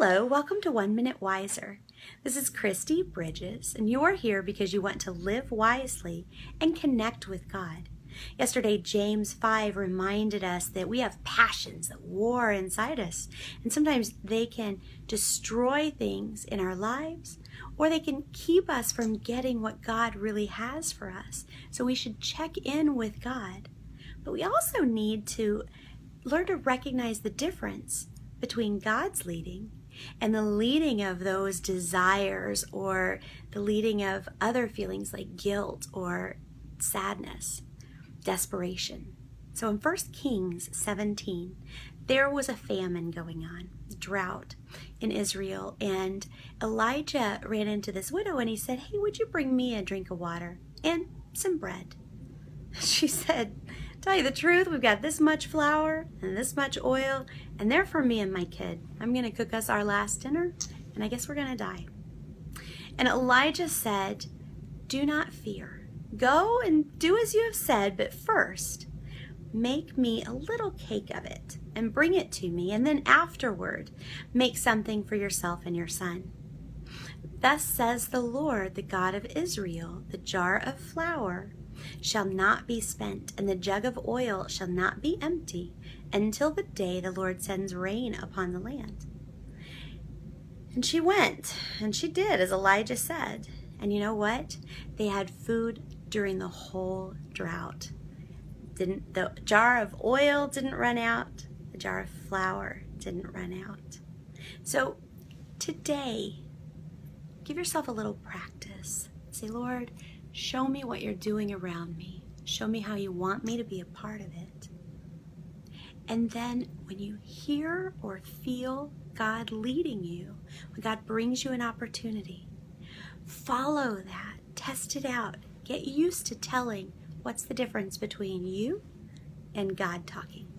Hello, welcome to 1 Minute Wiser. This is Christy Bridges, and you're here because you want to live wisely and connect with God. Yesterday, James 5 reminded us that we have passions that war inside us, and sometimes they can destroy things in our lives, or they can keep us from getting what God really has for us. So we should check in with God. But we also need to learn to recognize the difference between God's leading and the leading of those desires, or the leading of other feelings like guilt or sadness, desperation. So in 1 Kings 17, there was a famine going on, drought in Israel, and Elijah ran into this widow and he said, "Hey, would you bring me a drink of water and some bread?" She said, "Tell you the truth, we've got this much flour and this much oil, and they're for me and my kid. I'm going to cook us our last dinner, and I guess we're going to die." And Elijah said, "Do not fear. Go and do as you have said, but first make me a little cake of it and bring it to me, and then afterward make something for yourself and your son. Thus says the Lord, the God of Israel, the jar of flour shall not be spent, and the jug of oil shall not be empty until the day the Lord sends rain upon the land." And she went, and she did as Elijah said. And you know what? They had food during the whole drought. The jar of oil didn't run out. The jar of flour didn't run out. So today, give yourself a little practice. Say, "Lord, show me what you're doing around me. Show me how you want me to be a part of it." And then when you hear or feel God leading you, when God brings you an opportunity, follow that, test it out, get used to telling what's the difference between you and God talking.